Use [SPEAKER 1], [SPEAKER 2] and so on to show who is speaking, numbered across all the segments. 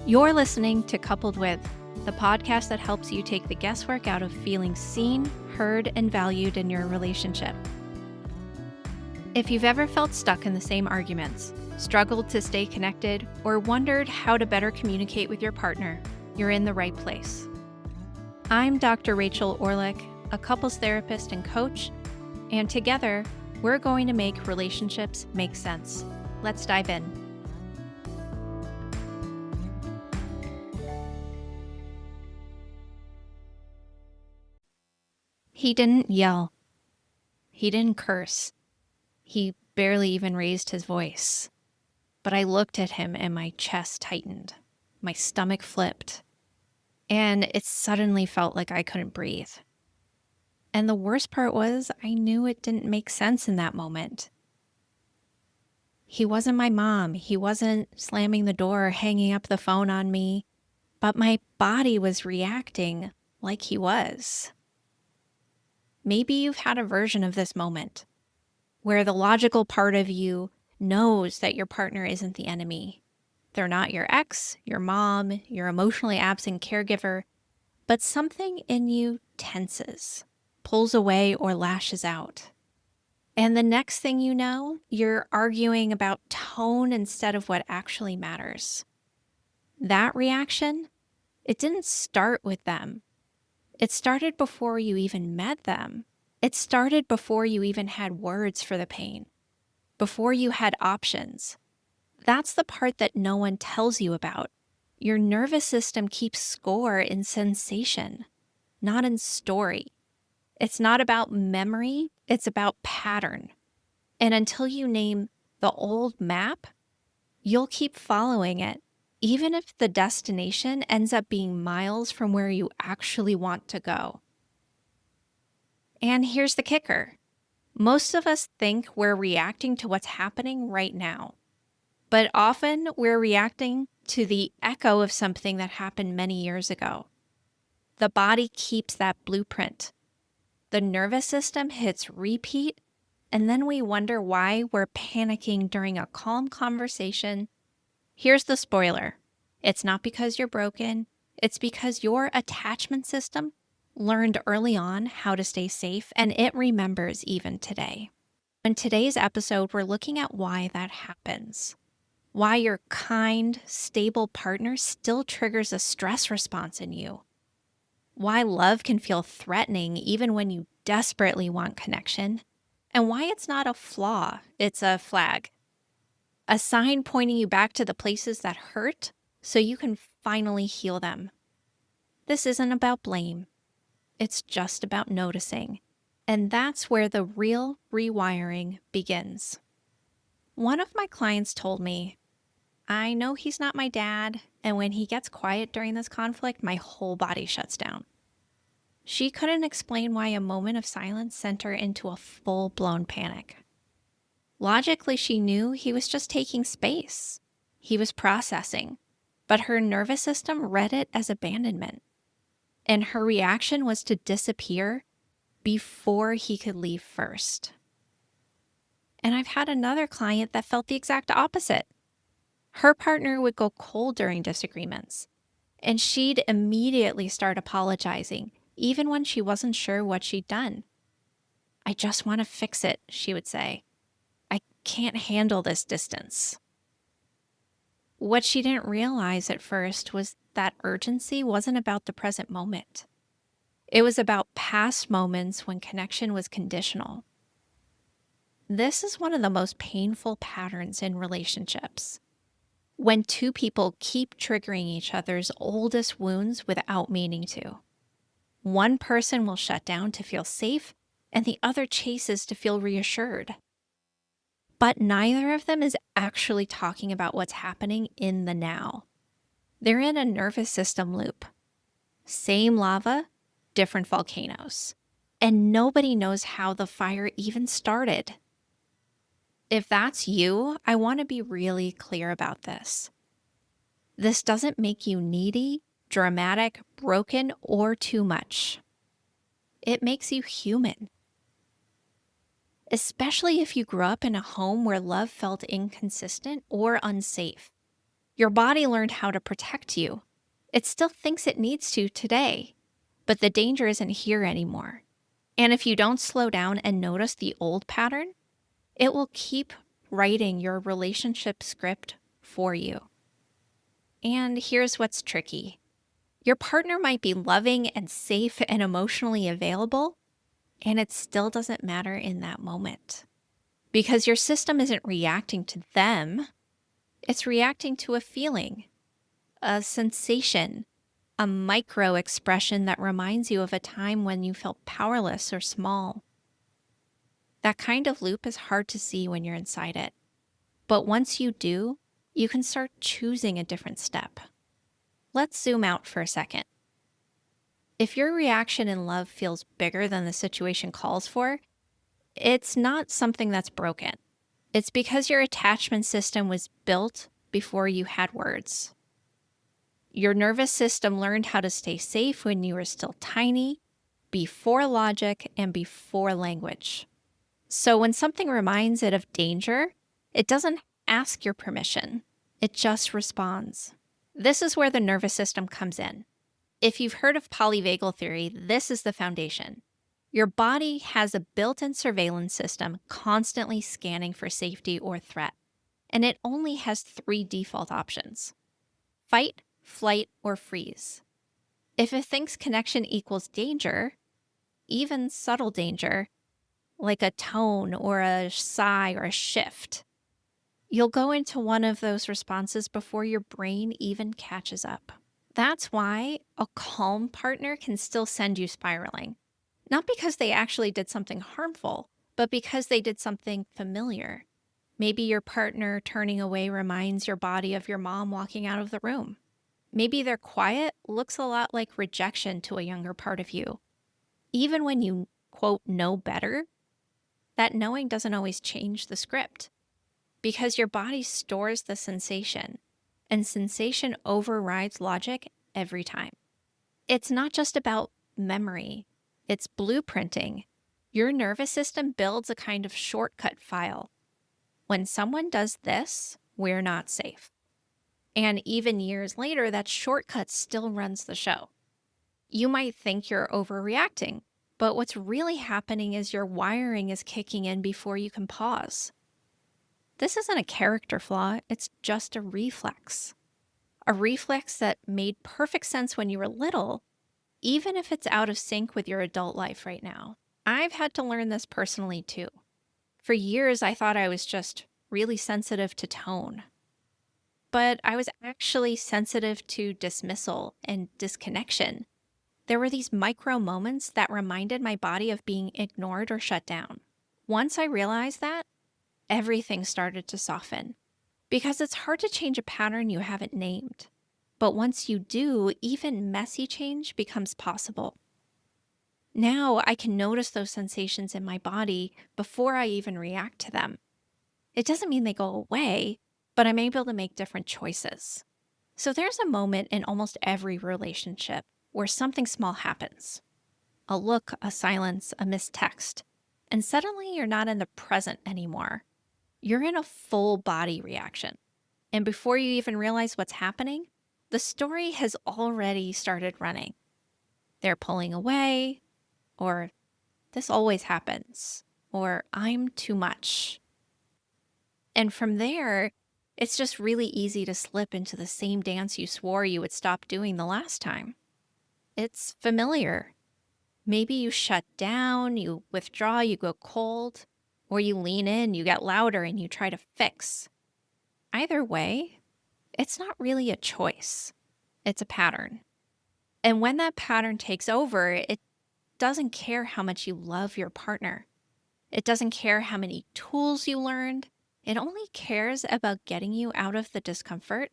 [SPEAKER 1] You're listening to Coupled With, the podcast that helps you take the guesswork out of feeling seen, heard, and valued in your relationship. If you've ever felt stuck in the same arguments, struggled to stay connected, or wondered how to better communicate with your partner, you're in the right place. I'm Dr. Rachel Orlick, a couples therapist and coach, and together, we're going to make relationships make sense. Let's dive in. He didn't yell. He didn't curse. He barely even raised his voice. But I looked at him and my chest tightened. My stomach flipped. And it suddenly felt like I couldn't breathe. And the worst part was, I knew it didn't make sense in that moment. He wasn't my mom. He wasn't slamming the door or hanging up the phone on me. But my body was reacting like he was. Maybe you've had a version of this moment where the logical part of you knows that your partner isn't the enemy. They're not your ex, your mom, your emotionally absent caregiver, but something in you tenses, pulls away, or lashes out. And the next thing you know, you're arguing about tone instead of what actually matters. That reaction, it didn't start with them. It started before you even met them. It started before you even had words for the pain, before you had options. That's the part that no one tells you about. Your nervous system keeps score in sensation, not in story. It's not about memory, it's about pattern. And until you name the old map, you'll keep following it, even if the destination ends up being miles from where you actually want to go. And here's the kicker. Most of us think we're reacting to what's happening right now. But often we're reacting to the echo of something that happened many years ago. The body keeps that blueprint. The nervous system hits repeat, and then we wonder why we're panicking during a calm conversation. Here's the spoiler. It's not because you're broken. It's because your attachment system learned early on how to stay safe, and it remembers even today. In today's episode, we're looking at why that happens. Why your kind, stable partner still triggers a stress response in you. Why love can feel threatening even when you desperately want connection. And why it's not a flaw, it's a flag. A sign pointing you back to the places that hurt so you can finally heal them. This isn't about blame. It's just about noticing. And that's where the real rewiring begins. One of my clients told me, I know he's not my dad, and when he gets quiet during this conflict, my whole body shuts down. She couldn't explain why a moment of silence sent her into a full-blown panic. Logically, she knew he was just taking space. He was processing, but her nervous system read it as abandonment. And her reaction was to disappear before he could leave first. And I've had another client that felt the exact opposite. Her partner would go cold during disagreements, and she'd immediately start apologizing, even when she wasn't sure what she'd done. I just want to fix it, she would say. I can't handle this distance. What she didn't realize at first was that urgency wasn't about the present moment. It was about past moments when connection was conditional. This is one of the most painful patterns in relationships. When two people keep triggering each other's oldest wounds without meaning to. One person will shut down to feel safe, and the other chases to feel reassured. But neither of them is actually talking about what's happening in the now. They're in a nervous system loop. Same lava, different volcanoes. And nobody knows how the fire even started. If that's you, I want to be really clear about this. This doesn't make you needy, dramatic, broken, or too much. It makes you human. Especially if you grew up in a home where love felt inconsistent or unsafe. Your body learned how to protect you. It still thinks it needs to today, but the danger isn't here anymore. And if you don't slow down and notice the old pattern, it will keep writing your relationship script for you. And here's what's tricky. Your partner might be loving and safe and emotionally available, and it still doesn't matter in that moment. Because your system isn't reacting to them, it's reacting to a feeling, a sensation, a micro expression that reminds you of a time when you felt powerless or small. That kind of loop is hard to see when you're inside it. But once you do, you can start choosing a different step. Let's zoom out for a second. If your reaction in love feels bigger than the situation calls for, it's not something that's broken. It's because your attachment system was built before you had words. Your nervous system learned how to stay safe when you were still tiny, before logic and before language. So when something reminds it of danger, it doesn't ask your permission. It just responds. This is where the nervous system comes in. If you've heard of polyvagal theory, this is the foundation. Your body has a built-in surveillance system constantly scanning for safety or threat, and it only has 3 default options: fight, flight, or freeze. If it thinks connection equals danger, even subtle danger, like a tone or a sigh or a shift, you'll go into one of those responses before your brain even catches up. That's why a calm partner can still send you spiraling. Not because they actually did something harmful, but because they did something familiar. Maybe your partner turning away reminds your body of your mom walking out of the room. Maybe their quiet looks a lot like rejection to a younger part of you. Even when you, quote, know better, that knowing doesn't always change the script because your body stores the sensation, and sensation overrides logic every time. It's not just about memory, it's blueprinting. Your nervous system builds a kind of shortcut file. When someone does this, we're not safe. And even years later, that shortcut still runs the show. You might think you're overreacting, but what's really happening is your wiring is kicking in before you can pause. This isn't a character flaw, it's just a reflex. A reflex that made perfect sense when you were little, even if it's out of sync with your adult life right now. I've had to learn this personally too. For years, I thought I was just really sensitive to tone. But I was actually sensitive to dismissal and disconnection. There were these micro moments that reminded my body of being ignored or shut down. Once I realized that, everything started to soften. Because it's hard to change a pattern you haven't named. But once you do, even messy change becomes possible. Now I can notice those sensations in my body before I even react to them. It doesn't mean they go away, but I'm able to make different choices. So there's a moment in almost every relationship where something small happens. A look, a silence, a missed text. And suddenly you're not in the present anymore. You're in a full body reaction. And before you even realize what's happening, the story has already started running. They're pulling away, or this always happens, or I'm too much. And from there, it's just really easy to slip into the same dance you swore you would stop doing the last time. It's familiar. Maybe you shut down, you withdraw, you go cold, or you lean in, you get louder, and you try to fix. Either way, it's not really a choice. It's a pattern. And when that pattern takes over, it doesn't care how much you love your partner. It doesn't care how many tools you learned. It only cares about getting you out of the discomfort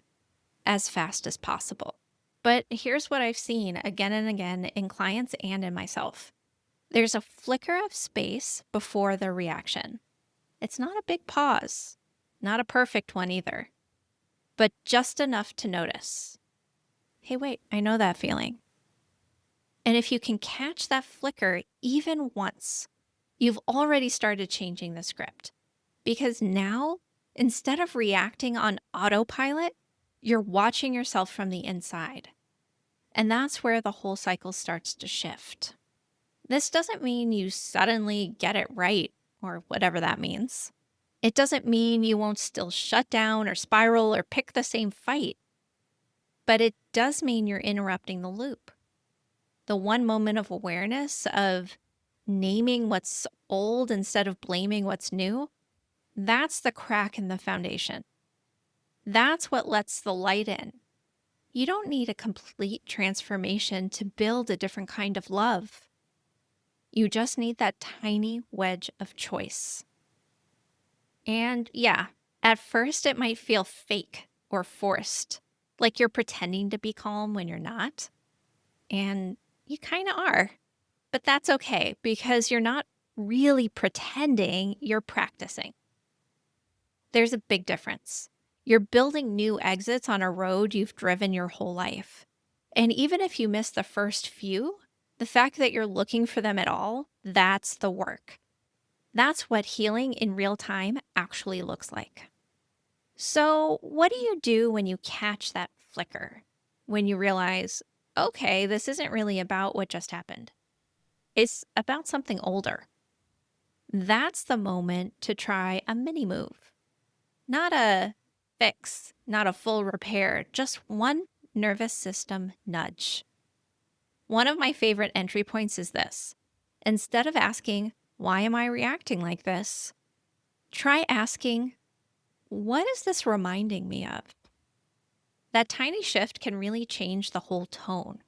[SPEAKER 1] as fast as possible. But here's what I've seen again and again in clients and in myself. There's a flicker of space before the reaction. It's not a big pause, not a perfect one either, but just enough to notice. Hey, wait, I know that feeling. And if you can catch that flicker even once, you've already started changing the script. Because now, instead of reacting on autopilot, You're watching yourself from the inside. And that's where the whole cycle starts to shift. This doesn't mean you suddenly get it right, or whatever that means. It doesn't mean you won't still shut down or spiral or pick the same fight. But it does mean you're interrupting the loop. The one moment of awareness of naming what's old instead of blaming what's new, that's the crack in the foundation. That's what lets the light in. You don't need a complete transformation to build a different kind of love. You just need that tiny wedge of choice. And yeah, at first it might feel fake or forced, like you're pretending to be calm when you're not. And you kind of are. But that's okay because you're not really pretending, you're practicing. There's a big difference. You're building new exits on a road you've driven your whole life. And even if you miss the first few, the fact that you're looking for them at all, that's the work. That's what healing in real time actually looks like. So, what do you do when you catch that flicker? When you realize, okay, this isn't really about what just happened. It's about something older. That's the moment to try a mini move. Not a fix, not a full repair, just one nervous system nudge. One of my favorite entry points is this. Instead of asking, why am I reacting like this? Try asking, what is this reminding me of? That tiny shift can really change the whole tone.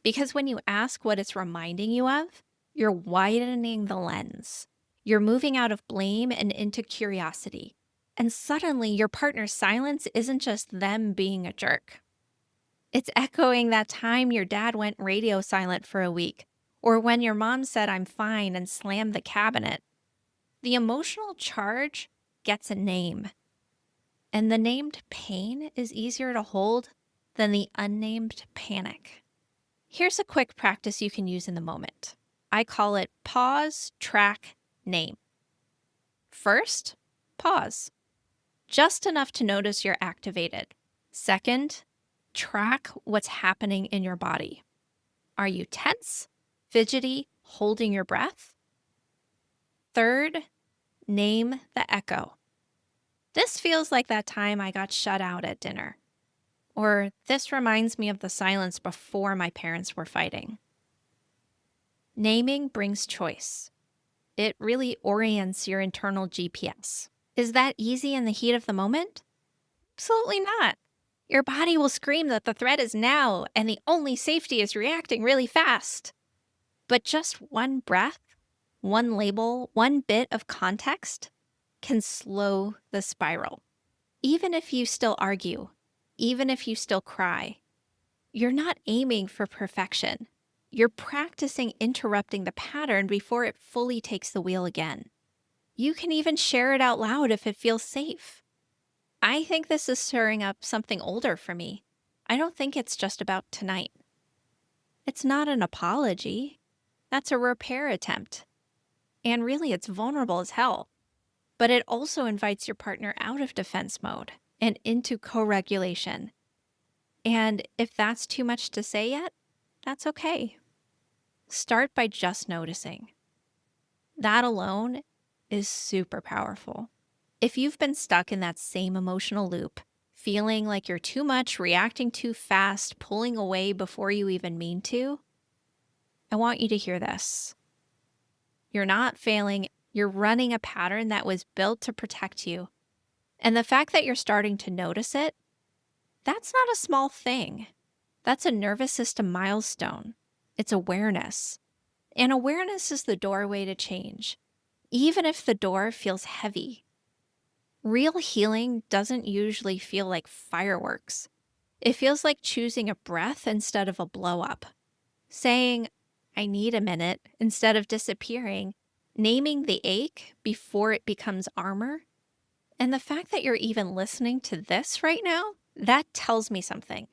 [SPEAKER 1] Because when you ask what it's reminding you of, you're widening the lens. You're moving out of blame and into curiosity. And suddenly, your partner's silence isn't just them being a jerk. It's echoing that time your dad went radio silent for a week, or when your mom said, I'm fine, and slammed the cabinet. The emotional charge gets a name. And the named pain is easier to hold than the unnamed panic. Here's a quick practice you can use in the moment. I call it pause, track, name. First, pause. Just enough to notice you're activated. Second, track what's happening in your body. Are you tense, fidgety, holding your breath? Third, name the echo. This feels like that time I got shut out at dinner. Or this reminds me of the silence before my parents were fighting. Naming brings choice. It really orients your internal GPS. Is that easy in the heat of the moment? Absolutely not. Your body will scream that the threat is now and the only safety is reacting really fast. But just one breath, one label, one bit of context can slow the spiral. Even if you still argue, even if you still cry, you're not aiming for perfection. You're practicing interrupting the pattern before it fully takes the wheel again. You can even share it out loud if it feels safe. I think this is stirring up something older for me. I don't think it's just about tonight. It's not an apology. That's a repair attempt. And really, it's vulnerable as hell. But it also invites your partner out of defense mode and into co-regulation. And if that's too much to say yet, that's okay. Start by just noticing. That alone is super powerful. If you've been stuck in that same emotional loop, feeling like you're too much, reacting too fast, pulling away before you even mean to, I want you to hear this. You're not failing. You're running a pattern that was built to protect you. And the fact that you're starting to notice it, that's not a small thing. That's a nervous system milestone. It's awareness. And awareness is the doorway to change, even if the door feels heavy. Real healing doesn't usually feel like fireworks. It feels like choosing a breath instead of a blow up. Saying, I need a minute, instead of disappearing. Naming the ache before it becomes armor. And the fact that you're even listening to this right now, that tells me something.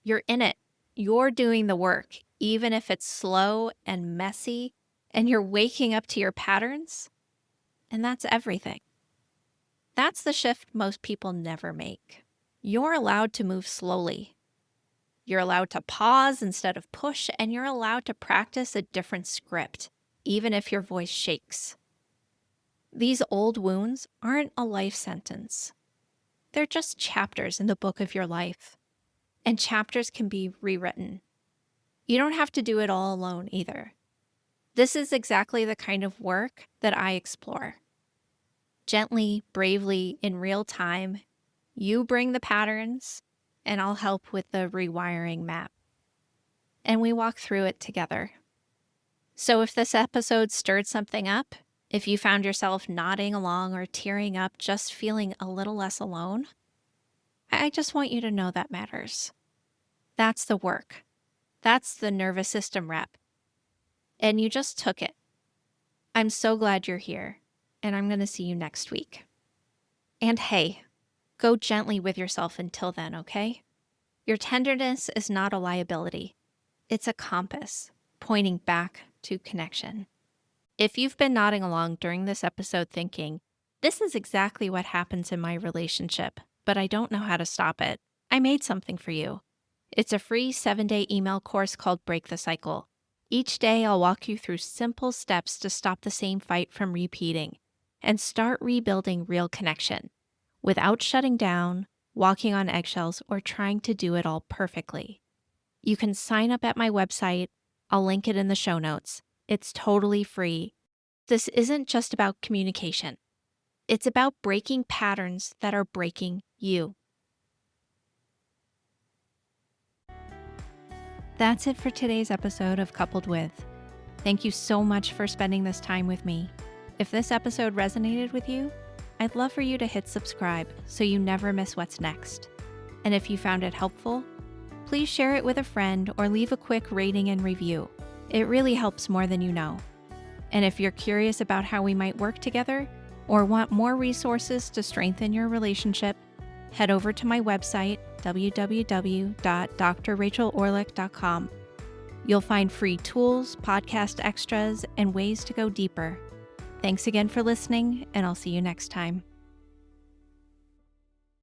[SPEAKER 1] You're in it. You're doing the work, even if it's slow and messy, and you're waking up to your patterns. And that's everything. That's the shift most people never make. You're allowed to move slowly. You're allowed to pause instead of push, and you're allowed to practice a different script, even if your voice shakes. These old wounds aren't a life sentence. They're just chapters in the book of your life, and chapters can be rewritten. You don't have to do it all alone either. This is exactly the kind of work that I explore. Gently, bravely, in real time, you bring the patterns, and I'll help with the rewiring map. And we walk through it together. So if this episode stirred something up, if you found yourself nodding along or tearing up, just feeling a little less alone, I just want you to know that matters. That's the work. That's the nervous system rep. And you just took it. I'm so glad you're here, and I'm going to see you next week. And hey, go gently with yourself until then, okay? Your tenderness is not a liability. It's a compass pointing back to connection. If you've been nodding along during this episode thinking, this is exactly what happens in my relationship, but I don't know how to stop it, I made something for you. It's a free 7-day email course called Break the Cycle. Each day I'll walk you through simple steps to stop the same fight from repeating and start rebuilding real connection without shutting down, walking on eggshells, or trying to do it all perfectly. You can sign up at my website. I'll link it in the show notes. It's totally free. This isn't just about communication. It's about breaking patterns that are breaking you. That's it for today's episode of Coupled With. Thank you so much for spending this time with me. If this episode resonated with you, I'd love for you to hit subscribe so you never miss what's next. And if you found it helpful, please share it with a friend or leave a quick rating and review. It really helps more than you know. And if you're curious about how we might work together or want more resources to strengthen your relationship, head over to my website, www.drrachelorlick.com. You'll find free tools, podcast extras, and ways to go deeper. Thanks again for listening, and I'll see you next time.